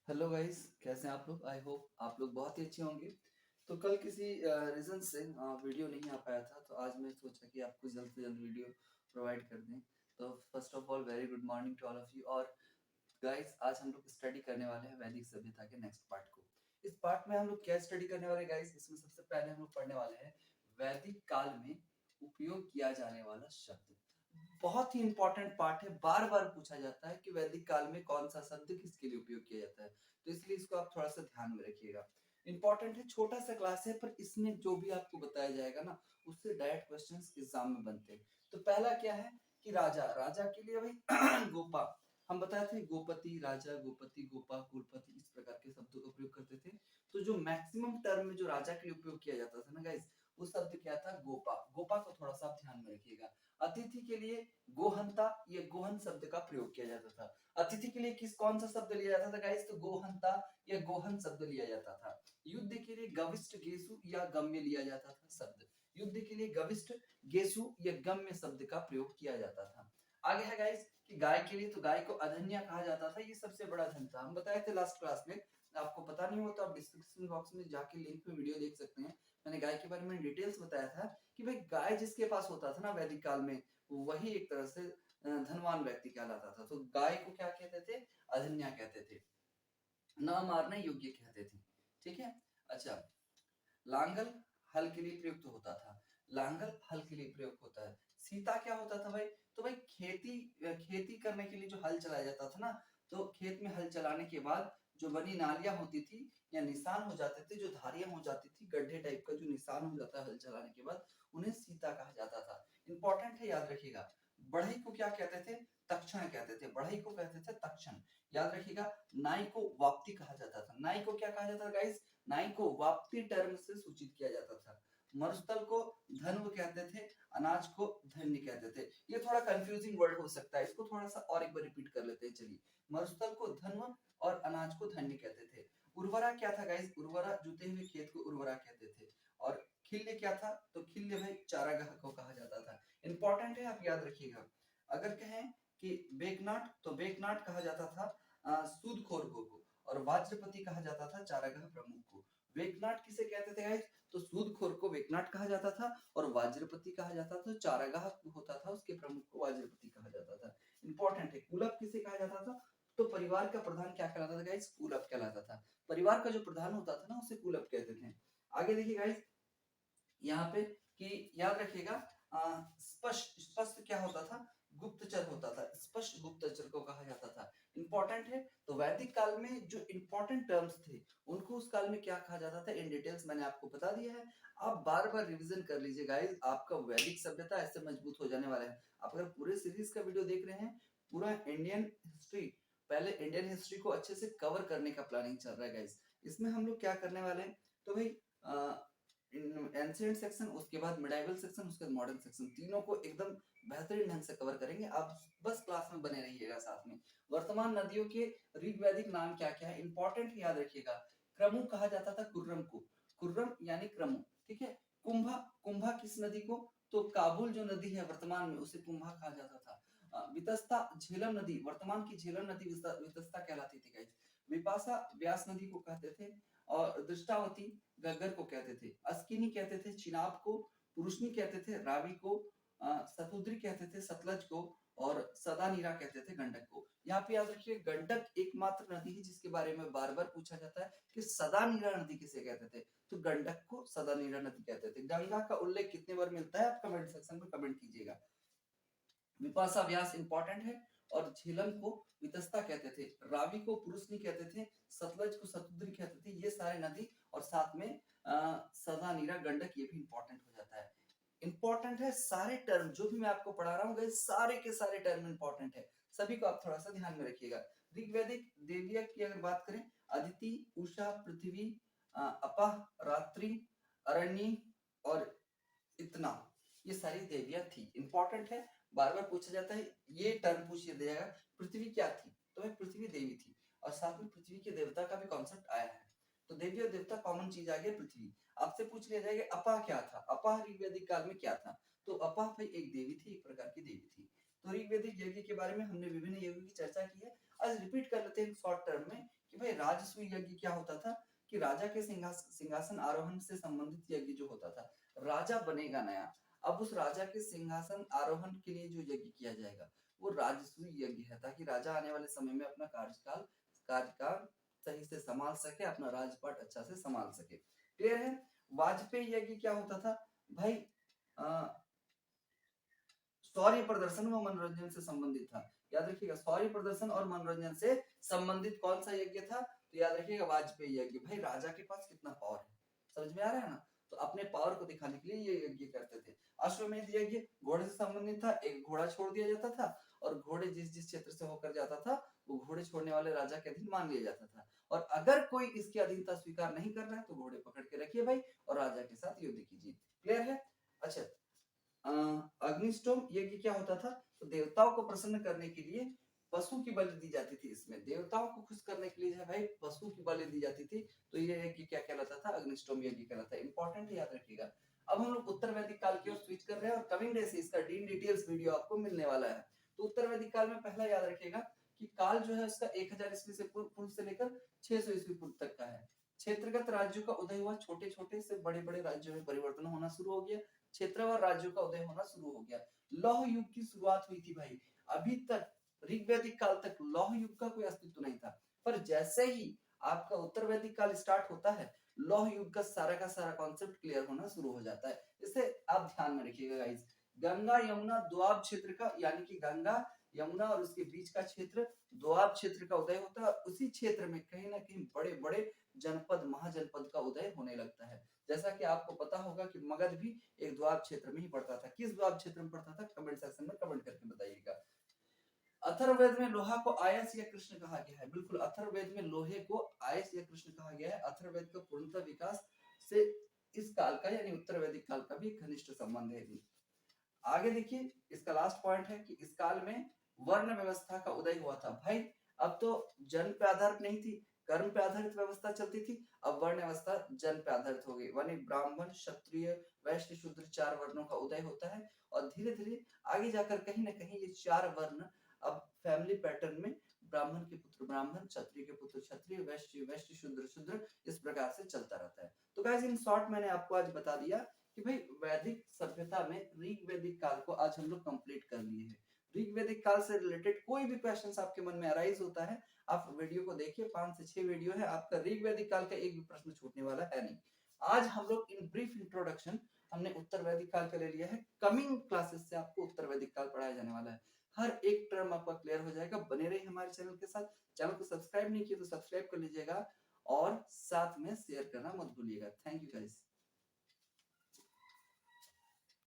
Hello guys, कैसे हैं आप लोग? आई होप आप लोग बहुत ही अच्छे होंगे। तो कल किसी रीज़न से वीडियो नहीं आ पाया था, तो आज मैं सोचा कि आपको जल्द से जल्द वीडियो प्रोवाइड कर दें। तो first of all very good morning to all of you. और गाइस, आज हम लोग स्टडी करने वाले हैं वैदिक सभ्यता के नेक्स्ट पार्ट को। इस पार्ट में हम लोग क्या स्टडी करने वाले हैं गाइस? इसमें सबसे पहले हम लोग पढ़ने वाले हैं वैदिक काल में उपयोग किया जाने वाला शब्द। बहुत ही इंपॉर्टेंट पार्ट है, बार बार पूछा जाता है कि वैदिक काल में कौन सा शब्द किसके लिए उपयोग किया जाता है, तो इसलिए इसको आप थोड़ा सा ध्यान में रखिएगा। इंपॉर्टेंट है, छोटा सा क्लास है, पर इसमें जो भी आपको बताया जाएगा ना, उससे डायरेक्ट क्वेश्चंस एग्जाम में बनते हैं। तो पहला क्या है कि राजा, राजा के लिए भाई गोपा, हम बताए थे गोपति, राजा, गोपति, गोपा, कुलपति, इस प्रकार के शब्दों का उपयोग करते थे। तो जो मैक्सिमम टर्म में जो राजा के लिए उपयोग किया जाता था ना गाइस, वो शब्द क्या था? गोपा। गोपा को थोड़ा सा आप ध्यान में रखिएगा। अतिथि के लिए गोहंता या गोहन शब्द का प्रयोग किया जाता था। अतिथि के लिए कौन सा शब्द लिया जाता था गाइस? तो गोहंता या गोहन शब्द लिया जाता था। युद्ध के लिए गविष्ठ, गेसु या गम्य लिया जाता था शब्द। युद्ध के लिए गविष्ठ, गेसु या गम्य शब्द का प्रयोग किया जाता था। आगे है गाइस कि गाय के लिए, तो गाय को अधन्या कहा जाता था, ये सबसे बड़ा धन था। हम बताए थे लास्ट क्लास में। आपको पता नहीं हो तो आप डिस्क्रिप्शन बॉक्स में जाके लिंक में वीडियो देख सकते हैं। मैंने गाय के बारे में डिटेल्स बताया था कि भाई गाय जिसके पास होता था ना वैदिक काल में, वही एक तरह से धनवान व्यक्ति कहलाता था। तो गाय को क्या कहते थे? अधन्या कहते थे, न मारने योग्य कहते थे। ठीक है। अच्छा, लांगल हल के लिए प्रयुक्त होता था। लांगल हल के लिए प्रयुक्त होता है। सीता क्या होता था भाई? तो भाई खेती, खेती करने के लिए जो हल चलाया जाता था ना, तो खेत में हल चलाने के बाद जो बनी नालियां होती थी या निशान हो जाते थे, जो धारियां हो जाती थी, गड्ढे टाइप का जो निशान हो जाता है हल चलाने के बाद, उन्हें सीता कहा जाता था। इंपॉर्टेंट है, याद रखिएगा। बढ़ई को क्या कहते थे? तक्षण कहते थे। बढ़ई को कहते थे तक्षण। याद रखिएगा। नाई को वाप्ति कहा जाता था। नाई को क्या कहा जाता था गाइस? नाई को वाप्ति टर्म से सूचित किया जाता था। मरुस्थल को धन्व कहते थे, अनाज को धन्य कहते थे। ये थोड़ा कंफ्यूजिंग वर्ड हो सकता है, इसको थोड़ा सा और एक बार रिपीट कर लेते हैं। चलिए, मरुस्थल को धन्व और अनाज को धन्य कहते थे। उर्वरा क्या था गाइस? उर्वरा जुते हुए खेत को उर्वरा कहते थे। और खिल्य क्या था? तो खिल्य भाई चारागाह को कहा जाता था। इंपॉर्टेंट है, आप याद रखिएगा। अगर कहें कि बेकनाट, तो बेकनाट कहा जाता था सूदखोर को, और वाज्रपति कहा जाता था चारागाह प्रमुख को। वेकनाट किसे कहते थे गाइस? तो सूदखोर को वेकनाट कहा जाता था, और वाज्रपति कहा जाता था, चारागाह होता था उसके प्रमुख को वाज्रपति कहा जाता था। इंपॉर्टेंट है। कुलप किसे कहा जाता था? तो परिवार का प्रधान क्या कहलाता था गाइस? कुलप कहलाता था। परिवार का जो प्रधान होता था ना, उसे कुलप कहते थे। आगे देखिए गाइस, यहाँ पे कि याद रखिएगा, स्पष्ट, स्पष्ट क्या होता था? गुप्तचर होता था। स्पष्ट गुप्तचर को कहा जाता था। इंपॉर्टेंट है। तो वैदिक काल में जो इंपॉर्टेंट टर्म्स थे, उनको उस काल में क्या कहा जाता था, इन डिटेल्स मैंने आपको बता दिया है। आप बार बार रिवीजन कर लीजिए गाइस, आपका वैदिक सभ्यता ऐसे मजबूत हो जाने वाला है। आप अगर पूरे सीरीज का वीडियो देख रहे हैं, पूरा इंडियन हिस्ट्री, पहले इंडियन हिस्ट्री को अच्छे से कवर करने का प्लानिंग चल रहा है गाइस। इसमें हम लोग क्या करने वाले हैं? तो भाई एंशिएंट सेक्शन, उसके बाद मिडाइवल सेक्शन, उसके बाद मॉडर्न सेक्शन, तीनों को एकदम बेहतरीन ढंग से कवर करेंगे। आप बस क्लास में बने रहिएगा साथ में। वर्तमान नदियों के ऋग्वैदिक नाम क्या क्या है? इंपॉर्टेंट, याद रखिएगा। क्रमु कहा जाता था कुर्रम को, कुर्रम यानी क्रमु। ठीक है। कुंभा, कुंभा किस नदी को? तो काबुल जो नदी है वर्तमान में, उसे कुंभा कहा जाता था। वितस्ता झेलम नदी, वर्तमान की झेलम नदी वितस्ता कहलाती थी गाइस। विपाशा व्यास नदी को कहते थे। और दृष्टावती गग्गर को कहते थे। अस्किनी कहते थे चिनाब को। पुरुषनी कहते थे रावी को। सतुद्री कहते थे सतलज को। और सदानीरा कहते थे गंडक को। यहाँ पे याद रखिए, गंडक एकमात्र नदी है जिसके बारे में बार बार पूछा जाता है कि सदानीरा नदी किसे कहते थे? तो गंडक को सदानीरा नदी कहते थे। गंगा का उल्लेख कितने बार मिलता है? आप कमेंट सेक्शन में कमेंट कीजिएगा। विपाशा व्यास इंपॉर्टेंट है। और झेलम को वितस्ता कहते थे, रावी को पुरुषनी कहते थे, सतलज को सतुद्री कहते थे। ये सारे नदी, और साथ में सदा नीरा गंडक, ये भी इंपॉर्टेंट हो जाता है। इंपॉर्टेंट है सारे टर्म जो भी मैं आपको पढ़ा रहा हूँ, सारे के सारे टर्म इंपॉर्टेंट है। सभी को आप थोड़ा सा ध्यान में रखिएगा। ऋग्वैदिक देविया की अगर बात करें, अदिति, उषा, पृथ्वी, अपा, रात्रि, अरण्य और इतना, ये सारी देवियां थी। इंपॉर्टेंट है, बार बार पूछा जाता है, ये टर्म पूछ दिया जाएगा। पृथ्वी क्या थी? तो भाई पृथ्वी देवी थी। और साथ में पृथ्वी के देवता का भी कॉन्सेप्ट आया है। तो देवी और देवता कॉमन चीज आ गई पृथ्वी। आपसे पूछ लिया जाएगा अपा क्या था? अपा ऋग्वैदिक काल में क्या था? तो अपा भाई एक देवी थी, एक प्रकार की देवी थी। तो ऋग्वैदिक यज्ञ के बारे में हमने विभिन्न यज्ञ की चर्चा की है। आज रिपीट कर लेते हैं शॉर्ट टर्म में कि भाई राजसूय यज्ञ क्या होता था कि राजा के सिंहासन आरोहण से संबंधित यज्ञ जो होता था, राजा बनेगा नया, अब उस राजा के सिंहासन आरोहण के लिए जो यज्ञ किया जाएगा वो राजसूय यज्ञ है, ताकि राजा आने वाले समय में अपना कार्यकाल सही से संभाल सके, अपना राजपाट अच्छा से संभाल सके। क्लियर है? वाजपेयी यज्ञ क्या होता था भाई? शौर्य प्रदर्शन व मनोरंजन से संबंधित था। याद रखिएगा, शौर्य प्रदर्शन और मनोरंजन से संबंधित कौन सा यज्ञ था? तो याद रखिएगा वाजपेयी यज्ञ। भाई राजा के पास कितना पावर है, समझ में आ रहा है ना? तो अपने पावर को दिखाने के लिए ये यज्ञ करते थे। अश्वमेध यज्ञ घोड़े से संबंधित था, एक घोड़ा छोड़ दिया जाता था और घोड़े जिस जिस क्षेत्र से होकर जाता था वो घोड़े छोड़ने वाले राजा के अधीन मान लिया जाता था, और अगर कोई इसकी अधीनता स्वीकार नहीं कर रहा है तो घोड़े पकड़ के रखिए भाई और राजा के साथ युद्ध कीजिए। क्लियर है? अच्छा, अग्निष्टोम यज्ञ क्या होता था? तो देवताओं को प्रसन्न करने के लिए पशु की बलि दी जाती थी। इसमें देवताओं को खुश करने के लिए जो है भाई पशु की बलि दी जाती थी, तो ये यज्ञ क्या कहलाता था? अग्निष्टोम यज्ञ कहलाता है। इंपॉर्टेंट है, याद रखिएगा। अब हम लोग उत्तर वैदिक काल की ओर स्विच कर रहे हैं और कमिंग डे से इसका डिटेल्स वीडियो आपको मिलने वाला है। तो उत्तर वैदिक काल में पहला याद रखिएगा कि काल जो है उसका 1000 ईस्वी से पूर्व से लेकर 600 ईस्वी पूर्व तक का है। क्षेत्रगत राज्यों का उदय हुआ, छोटे छोटे से बड़े बड़े राज्यों में परिवर्तन होना शुरू हो गया, क्षेत्रवार राज्यों का उदय होना शुरू हो गया। लौह युग की शुरुआत हुई थी भाई। अभी तक ऋग्वैदिक काल तक लौह युग का कोई अस्तित्व नहीं था, पर जैसे ही आपका उत्तर वैदिक काल स्टार्ट होता है लौह युग का सारा कॉन्सेप्ट क्लियर होना शुरू हो जाता है। इसे आप ध्यान में रखिएगा गाइस। गंगा यमुना दोआब क्षेत्र का, यानी कि गंगा यमुना और उसके बीच का क्षेत्र दोआब क्षेत्र का उदय होता है। उसी क्षेत्र में कहीं ना कहीं बड़े बड़े जनपद महाजनपद का उदय होने लगता है। जैसा कि आपको पता होगा कि मगध भी एक द्वाब क्षेत्र में ही पड़ता था। किस द्वाब क्षेत्र में पड़ता था? कमेंट सेक्शन में कमेंट करके बताइएगा। अथर्ववेद में लोहा को आयस या कृष्ण कहा गया है। बिल्कुल, अथर्ववेद में लोहे को आयस या कृष्ण कहा गया है। अथर्ववेद का पूर्णतः विकास से इस काल का यानी उत्तर वैदिक काल का भी घनिष्ठ संबंध है। आगे देखिए, इसका लास्ट पॉइंट है कि इस काल में वर्ण व्यवस्था का उदय हुआ था। भाई अब तो जन्म पे आधारित नहीं थी, कर्म पे आधारित व्यवस्था चलती थी, अब वर्ण व्यवस्था जन्म पे आधारित हो गई। यानी ब्राह्मण क्षत्रिय वैश्य शूद्र 4 वर्णों का उदय होता है और धीरे धीरे आगे जाकर कहीं ना कहीं ये 4 वर्ण अब फैमिली पैटर्न में ब्राह्मण के पुत्र ब्राह्मण, क्षत्रिय के पुत्र क्षत्रिय, वैश्य शूद्र शूद्र, इस प्रकार से चलता रहता है। तो गाइस इन शॉर्ट मैंने आपको आज बता दिया कि भाई वैदिक सभ्यता में ऋग्वैदिक काल को आज हम लोग कंप्लीट कर लिए हैं। ऋग्वैदिक काल से रिलेटेड कोई भी क्वेश्चंस आपके मन में अराइज होता है, आप वीडियो को देखिए, 5 से 6 वीडियो है, आपका ऋग्वैदिक काल का एक भी प्रश्न छूटने वाला है नहीं। आज हम लोग इन ब्रीफ इंट्रोडक्शन हमने उत्तर वैदिक काल का ले लिया है। कमिंग क्लासेस से आपको उत्तर वैदिक काल पढ़ाया जाने वाला है। हर एक टर्म आपका क्लियर हो जाएगा। बने रहिए हमारे चैनल के साथ। चैनल को सब्सक्राइब नहीं किया तो सब्सक्राइब कर लीजिएगा और साथ में शेयर करना मत भूलिएगा। Thank you guys.